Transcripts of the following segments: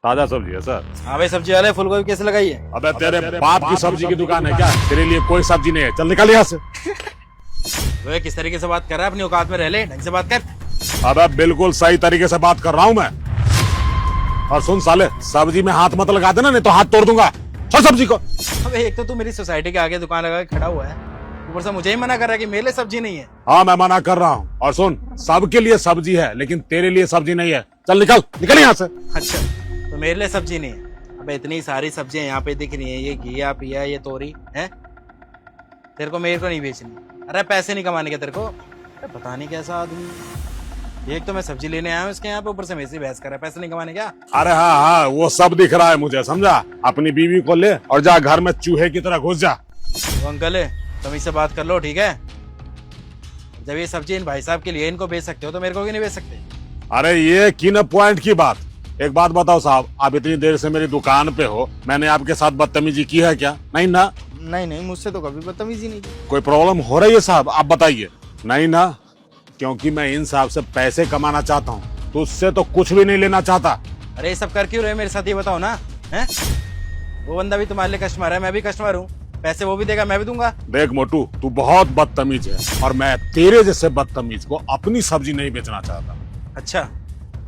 ताजा सब्जी है सर। हाँ भाई, सब्जी वाले फूल गोभी कैसे लगाई है? अबे तेरे बाप की सब्जी की दुकान है क्या? तेरे लिए कोई सब्जी नहीं है, चल निकल यहाँ से। वे किस तरीके से बात कर रहा है? अपनी औकात में रह ले, ढंग से बात कर। अबे बिल्कुल सही तरीके से बात कर रहा हूँ मैं। और सुन साले, सब्जी में हाथ मत लगा देना, नहीं तो हाथ तोड़ दूंगा। छोड़ सब्जी को। अबे एक तो तू मेरी सोसाइटी के आगे दुकान लगा के खड़ा हुआ है, ऊपर से मुझे ही मना कर रहा है कि मेरे लिए सब्जी नहीं है। हाँ मैं मना कर रहा हूँ। और सुन, सबके लिए सब्जी है लेकिन तेरे लिए सब्जी नहीं है। चल निकल निकल यहाँ से। अच्छा, तो मेरे लिए सब्जी नहीं है? अबे इतनी सारी सब्जियां यहाँ पे दिख रही हैं, ये घिया पिया, ये तोरी है, तेरे को मेरे को नहीं बेचनी? अरे पैसे नहीं कमाने के तेरे को? अरे पता नहीं कैसा आदमी है। एक तो मैं सब्जी लेने आया हूँ इसके यहाँ पे, ऊपर से मेरे से बहस कर रहा है, पैसे नहीं कमाने क्या? अरे हाँ हाँ, वो सब दिख रहा है मुझे, समझा। अपनी बीवी को ले और जा घर में चूहे की तरह घुस जा। तो अंकल है, तुम इससे बात कर लो, ठीक है? जब ये सब्जी इन भाई साहब के लिए इनको बेच सकते हो तो मेरे को क्यों नहीं बेच सकते? अरे ये की न पॉइंट की बात। एक बात बताओ साहब, आप इतनी देर से मेरी दुकान पे हो, मैंने आपके साथ बदतमीजी की है क्या? नहीं ना? नहीं, मुझसे तो कभी बदतमीजी नहीं की। कोई प्रॉब्लम हो रही है साहब? आप बताइए। नहीं ना? क्योंकि मैं इन साहब से पैसे कमाना चाहता हूँ, तो उससे तो कुछ भी नहीं लेना चाहता। अरे ये सब कर क्यों रहे मेरे साथ, ये बताओ ना। है वो बंदा भी तुम्हारे लिए कस्टमर है, मैं भी कस्टमर हूँ, पैसे वो भी देगा, मैं भी दूंगा। देख मोटू, तू बहुत बदतमीज है और मैं तेरे जैसे बदतमीज को अपनी सब्जी नहीं बेचना चाहता। अच्छा,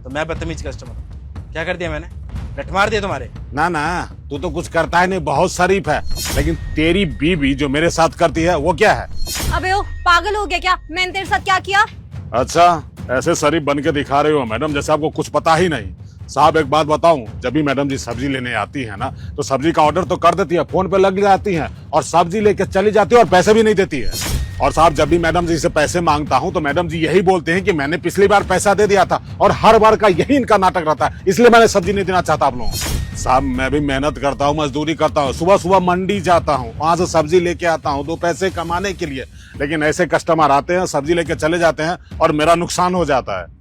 तो मैं बदतमीज कस्टमर हूँ? क्या कर दिया मैंने? लठ मार दिया तुम्हारे? ना ना, तू तो कुछ करता है नहीं, बहुत शरीफ है। लेकिन तेरी बीवी जो मेरे साथ करती है वो क्या है? अबे ओ पागल हो गया क्या? मैंने तेरे साथ क्या किया? अच्छा, ऐसे शरीफ बन के दिखा रहे हो मैडम जैसे आपको कुछ पता ही नहीं। साहब एक बात बताऊं, जब भी मैडम जी सब्जी लेने आती है ना, तो सब्जी का ऑर्डर तो कर देती है, फोन पे लग जाती है और सब्जी लेके चली जाती है और पैसे भी नहीं देती है। और साहब जब भी मैडम जी से पैसे मांगता हूं तो मैडम जी यही बोलते हैं कि मैंने पिछली बार पैसा दे दिया था, और हर बार का यही इनका नाटक रहता है, इसलिए मैंने सब्जी नहीं देना चाहता आप लोगों को। साहब मैं भी मेहनत करता हूँ, मजदूरी करता हूँ, सुबह सुबह मंडी जाता हूँ, वहां से सब्जी लेके आता हूँ 2 पैसे कमाने के लिए। लेकिन ऐसे कस्टमर आते हैं, सब्जी लेके चले जाते हैं और मेरा नुकसान हो जाता है।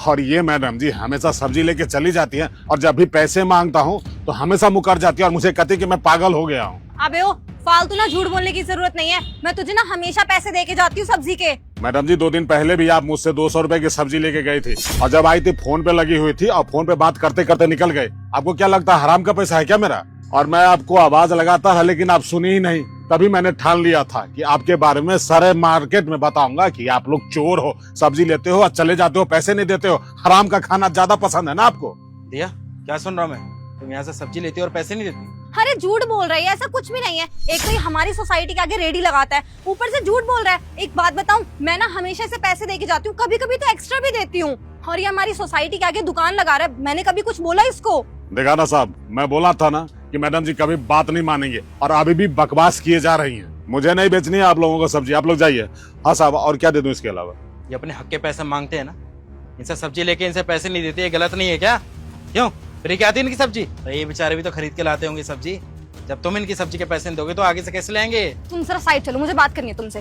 और ये मैडम जी हमेशा सब्जी लेके चली जाती है और जब भी पैसे मांगता हूँ तो हमेशा मुकर जाती है और मुझे कहती है कि मैं पागल हो गया हूँ। अबे ओ फालतू ना झूठ बोलने की जरूरत नहीं है, मैं तुझे ना हमेशा पैसे दे के जाती हूँ सब्जी के। मैडम जी 2 दिन पहले भी आप मुझसे 200 रुपए की सब्जी लेके गई थी और जब आई थी फोन पे लगी हुई थी और फोन पे बात करते करते निकल गए। आपको क्या लगता है हराम का पैसा है क्या मेरा? और मैं आपको आवाज लगाता है लेकिन आप सुनी ही नहीं। तभी मैंने ठान लिया था कि आपके बारे में सारे मार्केट में बताऊंगा कि आप लोग चोर हो, सब्जी लेते हो और चले जाते हो, पैसे नहीं देते हो, हराम का खाना ज्यादा पसंद है ना आपको। दिया क्या सुन रहा हूँ मैं? तुम यहाँ से सब्जी लेती हो और पैसे नहीं देती? अरे झूठ बोल रही है, ऐसा कुछ भी नहीं है। एक तो ये हमारी सोसाइटी के आगे रेडी लगाता है, ऊपर से झूठ बोल रहा है। एक बात बताऊं, मैं ना हमेशा इसे पैसे दे के जाती हूँ, कभी कभी तो एक्स्ट्रा भी देती हूँ। और ये हमारी सोसाइटी के आगे दुकान लगा रहा है, मैंने कभी कुछ बोला इसको? देखा ना साहब, मैं बोला था ना कि मैडम जी कभी बात नहीं मानेंगे और अभी भी बकवास किए जा रही हैं। मुझे नहीं बेचनी है आप लोगों को सब्जी, आप लोग जाइए। हाँ साहब, और क्या दे दूं इसके अलावा? ये अपने हक के पैसे मांगते हैं ना, इनसे सब्जी लेके इनसे पैसे नहीं देते, ये गलत नहीं है क्या? क्यों फ्री क्या आती है इनकी सब्जी? तो ये बेचारे भी तो खरीद के लाते होंगे सब्जी। जब तुम इनकी सब्जी के पैसे नहीं दोगे तो आगे से कैसे लेंगे? तुम जरा साइड चलो, मुझे बात करनी है तुमसे।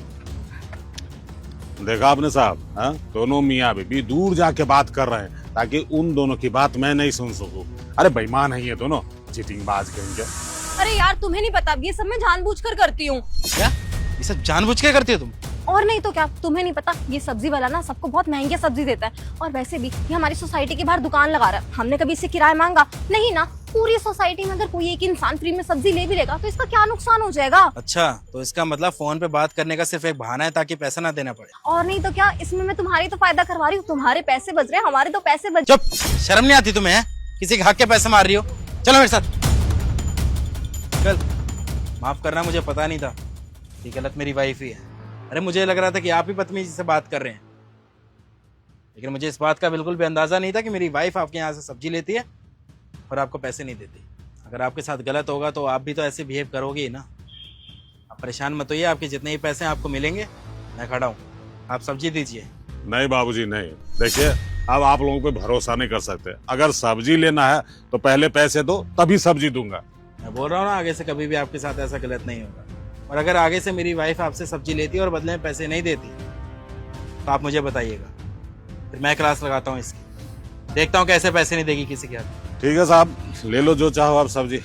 देखा आपने साहब, हाँ? दोनों मियाँ बीबी दूर जाके बात कर रहे हैं ताकि उन दोनों की बात मैं नहीं सुन सकूं। अरे बेईमान है ये दोनों, चीटिंगबाज कहेंगे। अरे यार तुम्हें नहीं पता, ये सब मैं जानबूझकर करती हूँ। क्या ये सब जानबूझ के करती हो तुम? और नहीं तो क्या, तुम्हें नहीं पता, ये सब्जी वाला ना सबको बहुत महंगी सब्जी देता है। और वैसे भी ये हमारी सोसाइटी के बाहर दुकान लगा रहा है, हमने कभी इससे किराया मांगा नहीं ना। पूरी सोसाइटी में अगर कोई एक इंसान फ्री में सब्जी ले भी लेगा तो इसका क्या नुकसान हो जाएगा? अच्छा, तो इसका मतलब फोन पे बात करने का सिर्फ एक बहाना है ताकि पैसा ना देना पड़े। और नहीं तो क्या, इसमें मैं तुम्हारी तो फायदा करवा रही हूँ, तुम्हारे पैसे बच रहे हैं, हमारे तो पैसे बच। चुप, शर्म नहीं आती तुम्हें? है किसी के हक के पैसे मार रही हो? चलो मेरे साथ चल। माफ करना, मुझे पता नहीं था ये गलत मेरी वाइफ ही है। अरे मुझे लग रहा था कि आप ही बदतमीजी से बात कर रहे हैं, लेकिन मुझे इस बात का बिल्कुल भी अंदाजा नहीं था कि मेरी वाइफ आपके यहाँ से सब्जी लेती है और आपको पैसे नहीं देती। अगर आपके साथ गलत होगा तो आप भी तो ऐसे बिहेव करोगे ही ना। आप परेशान मत होइए, आपके जितने ही पैसे आपको मिलेंगे मैं खड़ा हूँ, आप सब्जी दीजिए। नहीं बाबूजी नहीं, देखिए अब आप लोगों पे भरोसा नहीं कर सकते। अगर सब्जी लेना है तो पहले पैसे दो, तभी सब्जी दूंगा। मैं बोल रहा हूँ ना, आगे से कभी भी आपके साथ ऐसा गलत नहीं होगा। और अगर आगे से मेरी वाइफ आपसे सब्जी लेती है और बदले में पैसे नहीं देती तो आप मुझे बताइएगा, फिर मैं क्लास लगाता हूँ इसकी, देखता हूँ कैसे पैसे नहीं देगी किसी के हाथ। ठीक है साहब, ले लो जो चाहो आप सब्जी।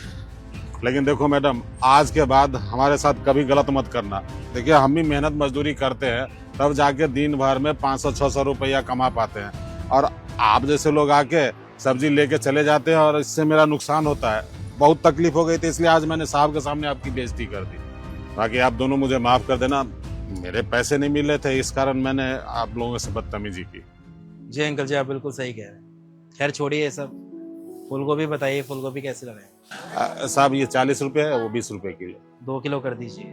लेकिन देखो मैडम, आज के बाद हमारे साथ कभी गलत मत करना। देखिए हम भी मेहनत मजदूरी करते हैं, तब जाके दिन भर में 500-600 रुपया कमा पाते हैं, और आप जैसे लोग आके सब्जी लेके चले जाते हैं और इससे मेरा नुकसान होता है। बहुत तकलीफ हो गई थी, इसलिए आज मैंने साहब के सामने आपकी बेइज्जती कर दी। बाकी आप दोनों मुझे माफ कर देना, मेरे पैसे नहीं मिल रहे थे, इस कारण मैंने आप लोगों से बदतमीजी की। जी अंकल जी, आप बिल्कुल सही कह रहे हैं। खैर छोड़िए ये सब, फूल गोभी बताइए, फूल गोभी कैसे लगाए? साहब ये 40 रुपए है, वो 20 रुपए किलो। 2 किलो कर दीजिए।